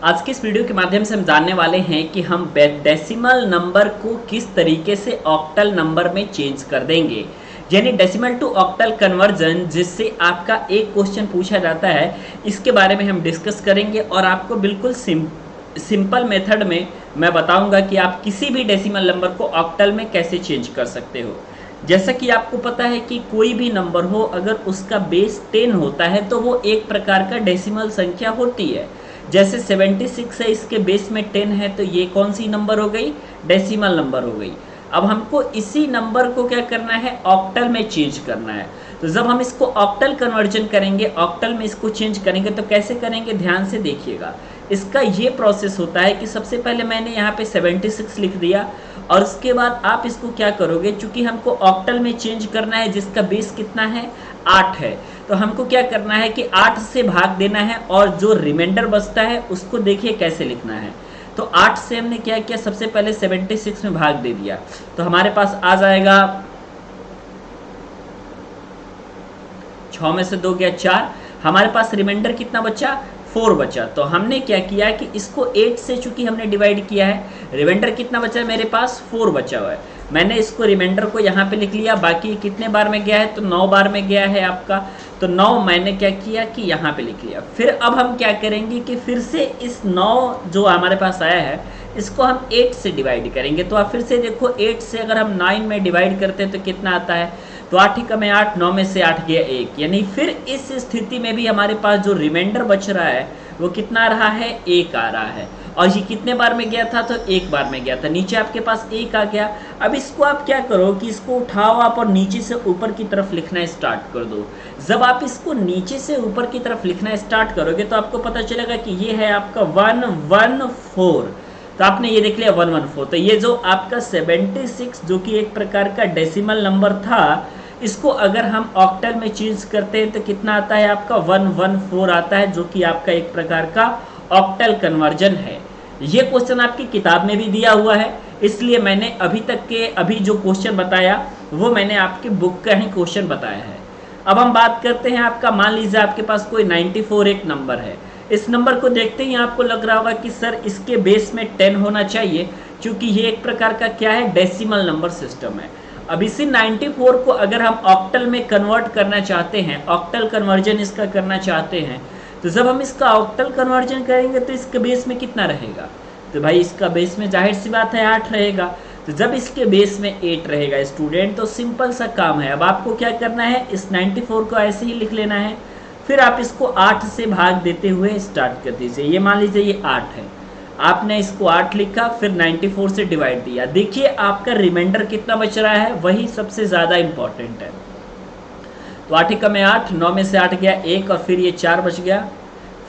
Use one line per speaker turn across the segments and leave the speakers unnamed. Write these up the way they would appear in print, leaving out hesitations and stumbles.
आज के इस वीडियो के माध्यम से हम जानने वाले हैं कि हम डेसिमल नंबर को किस तरीके से ऑक्टल नंबर में चेंज कर देंगे, यानी डेसिमल टू ऑक्टल कन्वर्जन, जिससे आपका एक क्वेश्चन पूछा जाता है। इसके बारे में हम डिस्कस करेंगे और आपको बिल्कुल सिंपल मेथड में मैं बताऊंगा कि आप किसी भी डेसिमल नंबर को ऑक्टल में कैसे चेंज कर सकते हो। जैसा कि आपको पता है कि कोई भी नंबर हो, अगर उसका बेस 10 होता है तो वो एक प्रकार का डेसिमल संख्या होती है। जैसे 76 है, इसके बेस में 10 है, तो ये कौन सी नंबर हो गई? डेसिमल नंबर हो गई। अब हमको इसी नंबर को क्या करना है? ऑक्टल में चेंज करना है। तो जब हम इसको ऑक्टल कन्वर्जन करेंगे, ऑक्टल में इसको चेंज करेंगे, तो कैसे करेंगे? ध्यान से देखिएगा। इसका ये प्रोसेस होता है कि सबसे पहले मैंने यहाँ पे 76 लिख दिया और उसके बाद आप इसको क्या करोगे, चूंकि हमको ऑक्टल में चेंज करना है जिसका बेस कितना है? 8 है, तो हमको क्या करना है कि 8 से भाग देना है और जो रिमाइंडर बचता है उसको देखिए कैसे लिखना है। तो 8 से हमने क्या किया, सबसे पहले 76 में भाग दे दिया, तो हमारे पास आ जाएगा 6 में से 2 गया 4, हमारे पास रिमाइंडर कितना बचा? 4 बचा। तो हमने क्या किया कि इसको 8 से चूंकि हमने डिवाइड किया है, रिमाइंडर कितना बचा है? मेरे पास 4 बचा हुआ है। मैंने इसको रिमाइंडर को यहाँ पे लिख लिया। बाकी कितने बार में गया है? तो 9 बार में गया है आपका, तो 9 मैंने क्या किया कि यहाँ पे लिख लिया। फिर अब हम क्या करेंगे कि फिर से इस 9 जो हमारे पास आया है इसको हम 8 से डिवाइड करेंगे। तो आप फिर से देखो, 8 से अगर हम 9 में डिवाइड करते हैं तो कितना आता है? तो 8 ही कम 8, 9 में से 8 गया 1, यानी फिर इस स्थिति में भी हमारे पास जो रिमाइंडर बच रहा है वो कितना आ रहा है? 1 आ रहा है। और ये कितने बार में गया था? तो 1 बार में गया था। नीचे आपके पास 1 आ गया। अब इसको आप क्या करो कि इसको उठाओ आप और नीचे से ऊपर की तरफ लिखना स्टार्ट कर दो। जब आप इसको नीचे से ऊपर की तरफ लिखना स्टार्ट करोगे तो आपको पता चलेगा कि ये है आपका 114। तो आपने ये देख लिया 114। तो ये जो आपका 76 जो कि एक प्रकार का डेसिमल नंबर था, इसको अगर हम ऑक्टल में चेंज करते हैं तो कितना आता है आपका? 114 आता है, जो कि आपका एक प्रकार का ऑक्टल कन्वर्जन है। ये क्वेश्चन आपकी किताब में भी दिया हुआ है, इसलिए मैंने अभी जो क्वेश्चन बताया वो मैंने आपकी बुक का ही क्वेश्चन बताया है। अब हम बात करते हैं आपका, मान लीजिए आपके पास कोई 94 एक नंबर है। इस नंबर को देखते ही आपको लग रहा होगा कि सर इसके बेस में 10 होना चाहिए, क्योंकि ये एक प्रकार का क्या है? डेसिमल नंबर सिस्टम है। अब इसी 94 को अगर हम ऑक्टल में कन्वर्ट करना चाहते हैं, ऑक्टल कन्वर्जन इसका करना चाहते हैं, तो जब हम इसका ऑक्टल कन्वर्जन करेंगे तो इसके बेस में कितना रहेगा? तो भाई इसका बेस में जाहिर सी बात है 8 रहेगा। तो जब इसके बेस में 8 रहेगा स्टूडेंट, तो सिंपल सा काम है। अब आपको क्या करना है? इस 94 को ऐसे ही लिख लेना है, फिर आप इसको 8 से भाग देते हुए स्टार्ट कर दीजिए। ये मान लीजिए ये 8 है, आपने इसको 8 लिखा, फिर 94 से डिवाइड दिया। देखिए आपका रिमाइंडर कितना बच रहा है, वही सबसे ज़्यादा इंपॉर्टेंट है। तो 8 ही कम 8, 9 में से 8 गया 1 और फिर ये 4 बच गया,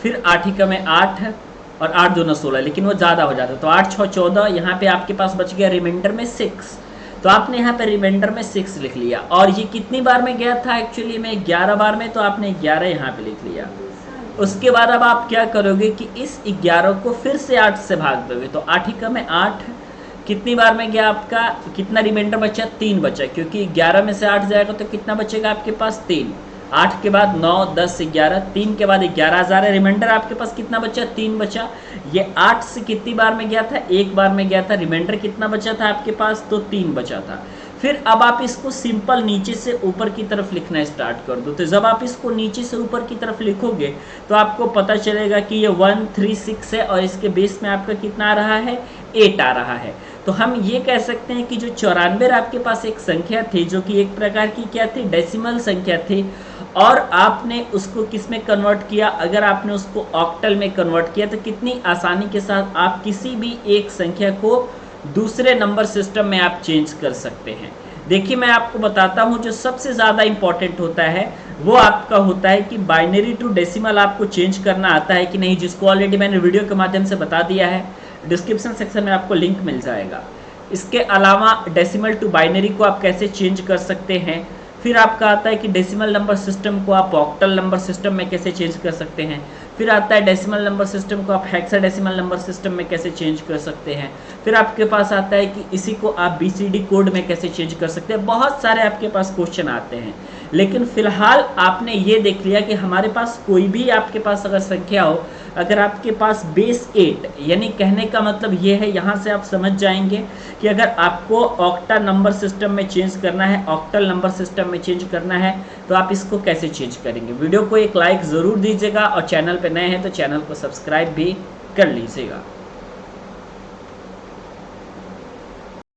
फिर 8 ही कम 8 है और 8 दूना 16, लेकिन वो ज़्यादा हो जाता है। तो 8 6 14, यहाँ पे आपके पास बच गया रिमाइंडर में 6। तो आपने यहाँ पे रिमाइंडर में 6 लिख लिया। और ये कितनी बार में गया था? एक्चुअली में 11 बार में, तो आपने 11 यहाँ पे लिख लिया। उसके बाद अब आप क्या करोगे कि इस 11 को फिर से 8 से भाग दोगे। तो 8 ही कम 8, कितनी बार में गया आपका? कितना रिमाइंडर बचा? 3 बचा, क्योंकि 11 में से 8 जाएगा तो कितना बचेगा आपके पास? 3। 8 के बाद 9 10 11, 3 के बाद 11 आ रहा है। रिमाइंडर आपके पास कितना बचा? 3 बचा। ये 8 से कितनी बार में गया था? 1 बार में गया था। रिमाइंडर कितना बचा था आपके पास? तो 3 बचा था। फिर अब आप इसको सिंपल नीचे से ऊपर की तरफ लिखना स्टार्ट कर दो। तो जब आप इसको नीचे से ऊपर की तरफ लिखोगे तो आपको पता चलेगा कि ये 136 है और इसके बेस में आपका कितना आ रहा है? 8 आ रहा है। तो हम ये कह सकते हैं कि जो 94 आपके पास एक संख्या थी, जो कि एक प्रकार की क्या थी? डेसिमल संख्या थी, और आपने उसको किस में कन्वर्ट किया? अगर आपने उसको ऑक्टल में कन्वर्ट किया तो कितनी आसानी के साथ आप किसी भी एक संख्या को दूसरे नंबर सिस्टम में आप चेंज कर सकते हैं। देखिए मैं आपको बताता हूं, जो सबसे ज़्यादा इंपॉर्टेंट होता है वो आपका होता है कि बाइनरी टू डेसिमल आपको चेंज करना आता है कि नहीं, जिसको ऑलरेडी मैंने वीडियो के माध्यम से बता दिया है। डिस्क्रिप्शन सेक्शन में आपको लिंक मिल जाएगा। इसके अलावा डेसिमल टू बाइनरी को आप कैसे चेंज कर सकते हैं। फिर आपका आता है कि डेसिमल नंबर सिस्टम को आप ऑक्टल नंबर सिस्टम में कैसे चेंज कर सकते हैं। फिर आता है डेसिमल नंबर सिस्टम को आप हेक्साडेसिमल नंबर सिस्टम में कैसे चेंज कर सकते हैं। फिर आपके पास आता है कि इसी को आप बीसीडी कोड में कैसे चेंज कर सकते हैं। बहुत सारे आपके पास क्वेश्चन आते हैं, लेकिन फिलहाल आपने ये देख लिया कि हमारे पास कोई भी आपके पास अगर संख्या हो अगर आपके पास बेस 8, यानी कहने का मतलब ये है, यहाँ से आप समझ जाएंगे कि अगर आपको ऑक्टा नंबर सिस्टम में चेंज करना है, ऑक्टल नंबर सिस्टम में चेंज करना है, तो आप इसको कैसे चेंज करेंगे। वीडियो को एक लाइक ज़रूर दीजिएगा और चैनल पर नए हैं तो चैनल को सब्सक्राइब भी कर लीजिएगा।